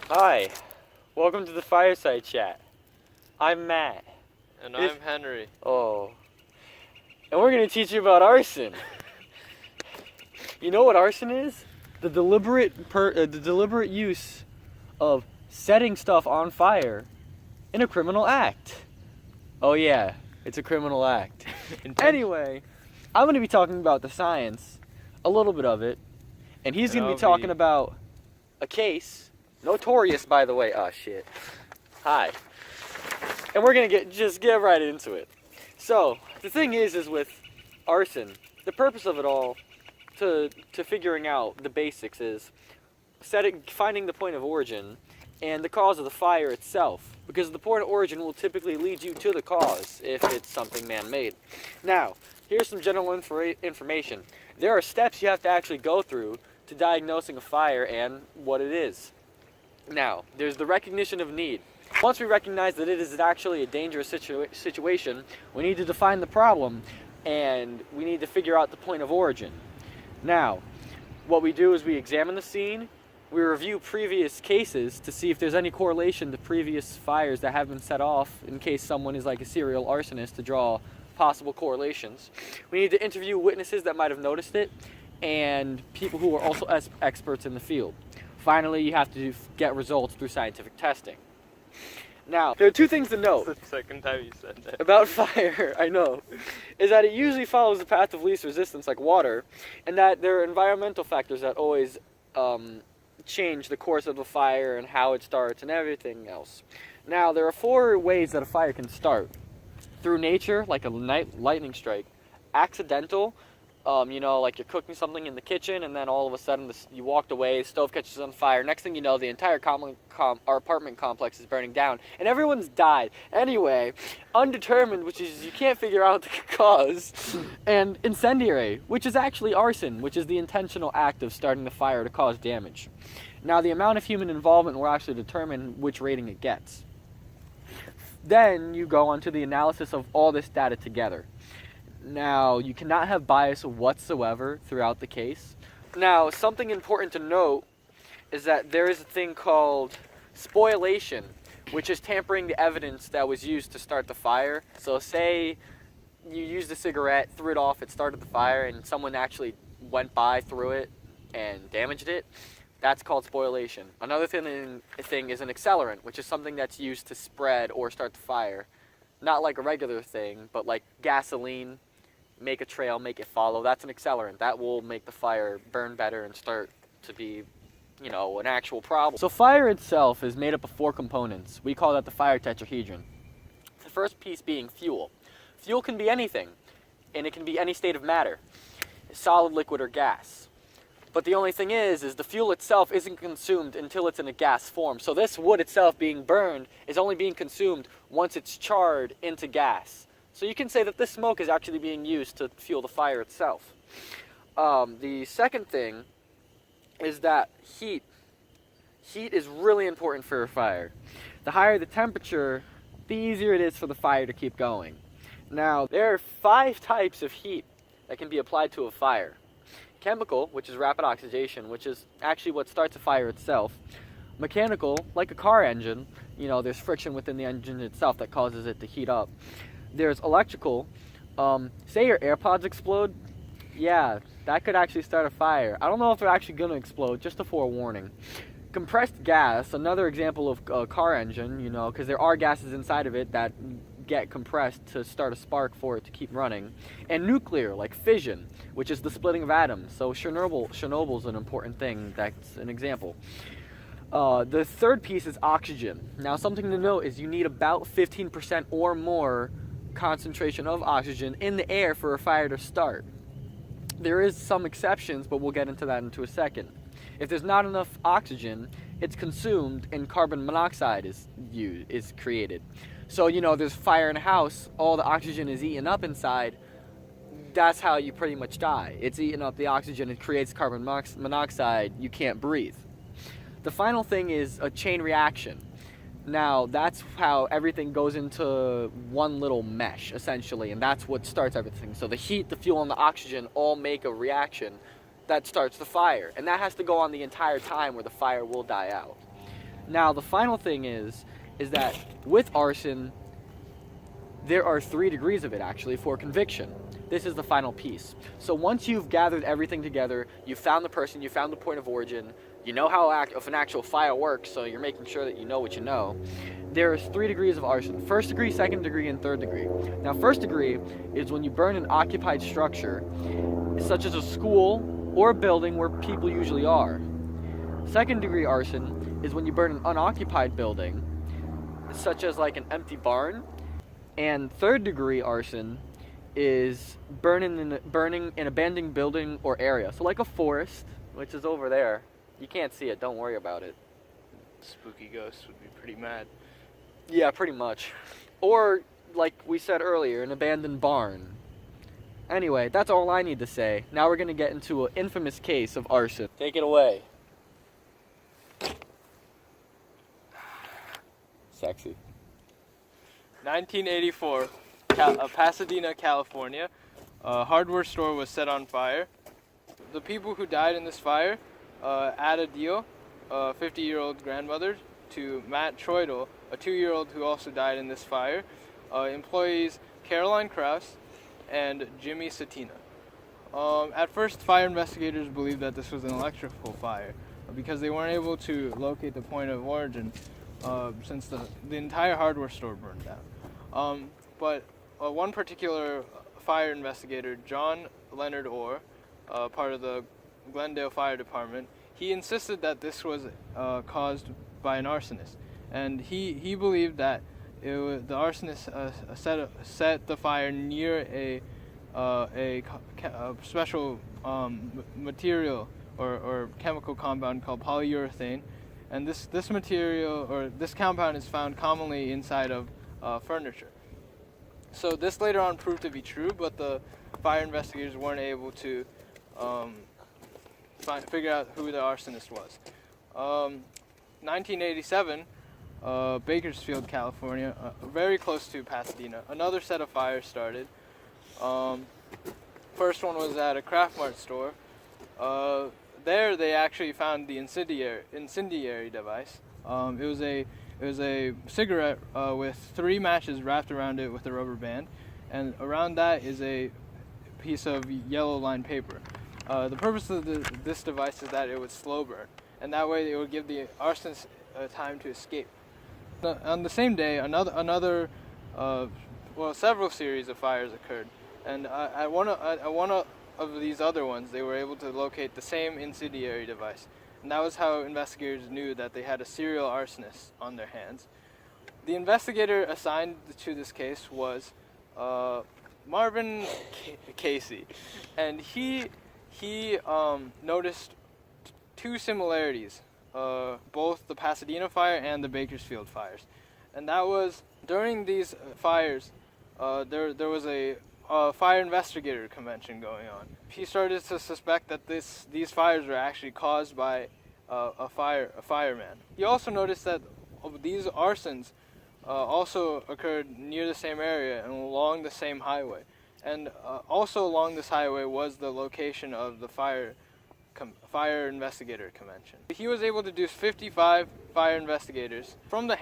Hi, welcome to the Fireside Chat. I'm Matt. And I'm Henry. Oh. And we're going to teach you about arson. You know what arson is? The deliberate use of setting stuff on fire in a criminal act. Oh yeah, it's a criminal act. Anyway, I'm going to be talking about the science, a little bit of it, and he's going to be talking about a case, notorious by the way. Oh shit. Hi. And we're going to just get right into it. So, the thing is with arson, the purpose of it all, to figuring out the basics, is finding the point of origin and the cause of the fire itself, because the point of origin will typically lead you to the cause if it's something man-made. Now, here's some general information. There are steps you have to actually go through to diagnosing a fire and what it is. Now, there's the recognition of need. Once we recognize that it is actually a dangerous situation, we need to define the problem and we need to figure out the point of origin. Now, what we do is we examine the scene, we review previous cases to see if there's any correlation to previous fires that have been set off in case someone is like a serial arsonist, to draw possible correlations. We need to interview witnesses that might have noticed it and people who are also experts in the field. Finally, you have to get results through scientific testing. Now, there are two things to note. That's the second time you said that. About fire, I know, is that it usually follows the path of least resistance like water, and that there are environmental factors that always change the course of a fire and how it starts and everything else. Now, there are 4 ways that a fire can start. Through nature, like a lightning strike. Accidental, like you're cooking something in the kitchen and then all of a sudden you walked away, the stove catches on fire. Next thing you know, the entire our apartment complex is burning down and everyone's died. Anyway, undetermined, which is you can't figure out the cause, and incendiary, which is actually arson, which is the intentional act of starting the fire to cause damage. Now, the amount of human involvement will actually determine which rating it gets. Then you go on to the analysis of all this data together. Now, you cannot have bias whatsoever throughout the case. Now, something important to note is that there is a thing called spoliation, which is tampering the evidence that was used to start the fire. So say you used a cigarette, threw it off, it started the fire, and someone actually went by, threw it, and damaged it. That's called spoliation. Another thing is an accelerant, which is something that's used to spread or start the fire. Not like a regular thing, but like gasoline. Make a trail, make it follow. That's an accelerant. That will make the fire burn better and start to be, an actual problem. So fire itself is made up of 4 components. We call that the fire tetrahedron. The first piece being fuel. Fuel can be anything, and it can be any state of matter, solid, liquid, or gas. But the only thing is the fuel itself isn't consumed until it's in a gas form. So this wood itself being burned is only being consumed once it's charred into gas. So you can say that this smoke is actually being used to fuel the fire itself. The second thing is that heat. Heat is really important for a fire. The higher the temperature, the easier it is for the fire to keep going. Now, there are 5 types of heat that can be applied to a fire. Chemical, which is rapid oxidation, which is actually what starts a fire itself. Mechanical, like a car engine, there's friction within the engine itself that causes it to heat up. There's electrical. Say your AirPods explode. Yeah, that could actually start a fire. I don't know if they're actually going to explode, just a forewarning. Compressed gas, another example of a car engine, because there are gases inside of it that get compressed to start a spark for it to keep running. And nuclear, like fission, which is the splitting of atoms. So Chernobyl's an important thing. That's an example. The third piece is oxygen. Now, something to note is you need about 15% or more concentration of oxygen in the air for a fire to start. There is some exceptions, but we'll get into that into a second. If there's not enough oxygen, it's consumed and carbon monoxide is created. So, there's fire in a house, all the oxygen is eaten up inside. That's how you pretty much die. It's eating up the oxygen, it creates carbon monoxide, you can't breathe. The final thing is a chain reaction. Now, that's how everything goes into one little mesh, essentially, and that's what starts everything. So the heat, the fuel, and the oxygen all make a reaction that starts the fire, and that has to go on the entire time where the fire will die out. Now, the final thing is that with arson, there are 3 degrees of it, actually, for conviction. This is the final piece. So once you've gathered everything together, you found the person, you found the point of origin, you know how if an actual fire works, so you're making sure that you know what you know. There's 3 degrees of arson: 1st degree, 2nd degree, and 3rd degree. Now, 1st degree is when you burn an occupied structure, such as a school or a building where people usually are. 2nd degree arson is when you burn an unoccupied building, such as like an empty barn. And 3rd degree arson is burning an abandoned building or area. So like a forest, which is over there. You can't see it, don't worry about it. Spooky ghosts would be pretty mad. Yeah, pretty much. Or, like we said earlier, an abandoned barn. Anyway, that's all I need to say. Now we're going to get into an infamous case of arson. Take it away. Sexy. 1984, Pasadena, California. A hardware store was set on fire. The people who died in this fire, Ada Dio, a 50-year-old grandmother, to Matt Troidel, a 2-year-old who also died in this fire, employees Caroline Krause and Jimmy Satina. At first, fire investigators believed that this was an electrical fire because they weren't able to locate the point of origin since the entire hardware store burned down. But one particular fire investigator, John Leonard Orr, part of the Glendale Fire Department, he insisted that this was caused by an arsonist, and he believed that the arsonist set the fire near a special material or chemical compound called polyurethane, and this material or this compound is found commonly inside of furniture. So this later on proved to be true, but the fire investigators weren't able to figure out who the arsonist was. 1987, Bakersfield, California, very close to Pasadena, another set of fires started. First one was at a Craft Mart store. There they actually found the incendiary device. It was a cigarette with 3 matches wrapped around it with a rubber band, and around that is a piece of yellow lined paper. The purpose of this device is that it would slow burn, and that way it would give the arsonist time to escape. On the same day, several series of fires occurred, and at one of these other ones, they were able to locate the same incendiary device. And that was how investigators knew that they had a serial arsonist on their hands. The investigator assigned to this case was Marvin Casey, and he noticed 2 similarities, both the Pasadena fire and the Bakersfield fires. And that was, during these fires, there was a fire investigator convention going on. He started to suspect that these fires were actually caused by a fireman. He also noticed that these arsons also occurred near the same area and along the same highway. And also along this highway was the location of the fire investigator convention. He was able to deduce 55 fire investigators from the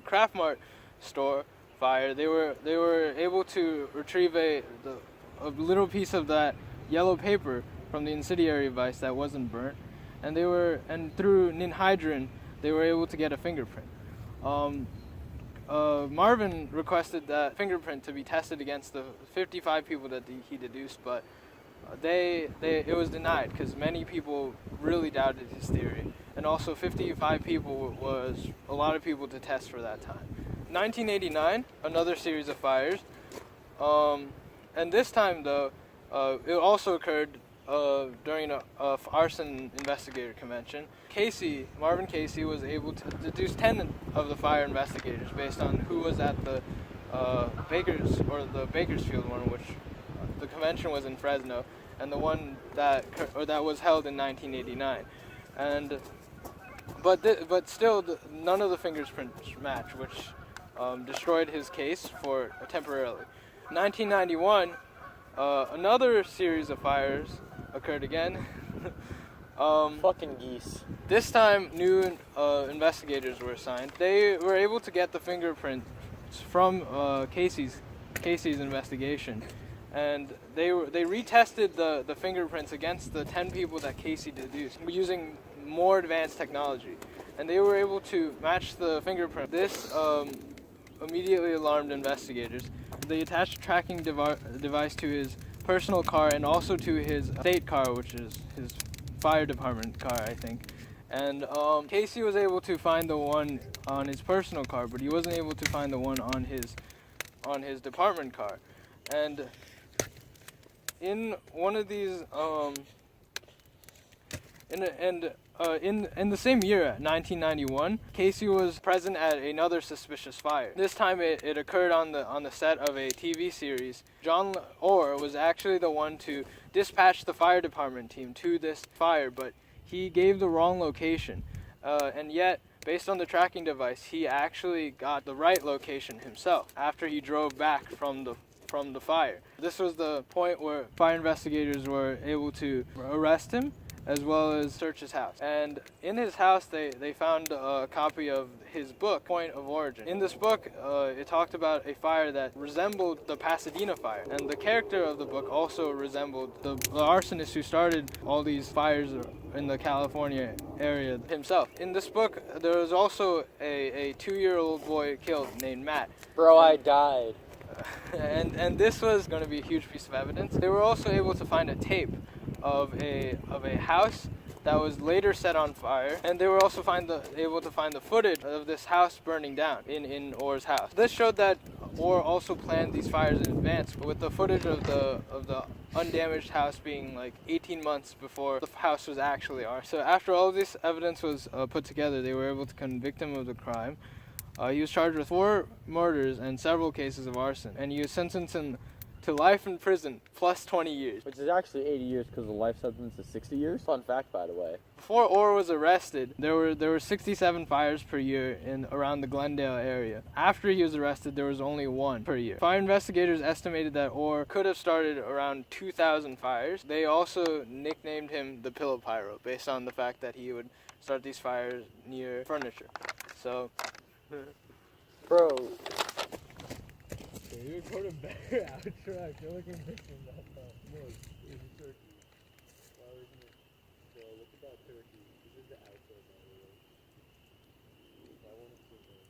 Craft Mart store fire. They were able to retrieve a little piece of that yellow paper from the incendiary device that wasn't burnt, and through ninhydrin they were able to get a fingerprint. Marvin requested that fingerprint to be tested against the 55 people that he deduced, but it was denied because many people really doubted his theory, and also 55 people was a lot of people to test for that time. 1989, another series of fires, and this time though, it also occurred during a arson investigator convention. Marvin Casey was able to deduce 10 of the fire investigators based on who was at the Bakersfield one, which the convention was in Fresno, and the one that was held in 1989. And but still, none of the fingerprints match, which destroyed his case for temporarily. 1991, another series of fires occurred again. Fucking geese. This time, new investigators were assigned. They were able to get the fingerprints from Casey's investigation, and they retested the fingerprints against the 10 people that Casey deduced using more advanced technology, and they were able to match the fingerprint. This immediately alarmed investigators. They attached a tracking device to his personal car and also to his state car, which is his fire department car, I think. And Casey was able to find the one on his personal car, but he wasn't able to find the one on his department car. And in one of these, in the same year, 1991, Casey was present at another suspicious fire. This time it occurred on the set of a TV series. John Orr was actually the one to dispatch the fire department team to this fire, but he gave the wrong location. And yet, based on the tracking device, he actually got the right location himself after he drove back from the fire. This was the point where fire investigators were able to arrest him as well as search his house. And in his house, they found a copy of his book, Point of Origin. In this book, it talked about a fire that resembled the Pasadena fire. And the character of the book also resembled the arsonist who started all these fires in the California area himself. In this book, there was also a 2-year-old boy killed named Matt. Bro, I died. And this was going to be a huge piece of evidence. They were also able to find a tape of a house that was later set on fire, and they were also able to find the footage of this house burning down in Orr's house. This showed that Orr also planned these fires in advance, but with the footage of the undamaged house being like 18 months before the house was actually ours. So after all of this evidence was put together, they were able to convict him of the crime. He was charged with 4 murders and several cases of arson, and he was sentenced to life in prison plus 20 years. Which is actually 80 years because the life sentence is 60 years. Fun fact, by the way. Before Orr was arrested, there were 67 fires per year around the Glendale area. After he was arrested, there was only 1 per year. Fire investigators estimated that Orr could have started around 2,000 fires. They also nicknamed him the Pillow Pyro based on the fact that he would start these fires near furniture. So, Bro. You would put a bear out track. You're looking missing that time. No, it's a turkey. Why wasn't it? No, look at that turkey. This is the outro, by the way. I want to zoom in.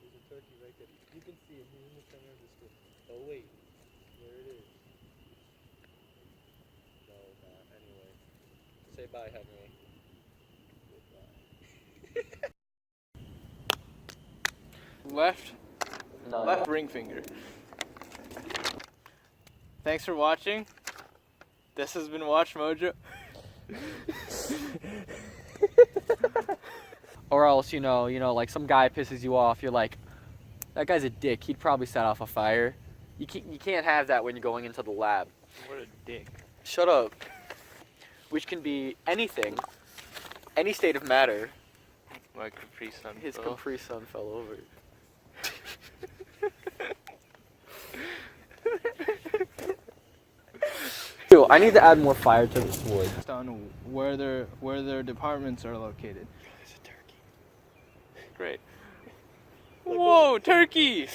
There's a turkey right there. You can see it. He's in the center of the screen. Oh, wait. There it is. No, not. Anyway. Say bye, Henry. Goodbye. Left ring finger. Thanks for watching. This has been Watch Mojo. Or else, like some guy pisses you off, you're like, that guy's a dick, he'd probably set off a fire. You can't have that when you're going into the lab. What a dick. Shut up. Which can be anything, any state of matter. My Capri Sun. His Capri Sun fell over. Yo, I need to add more fire to this wood. On where their departments are located. There's a turkey. Great. Whoa, turkey!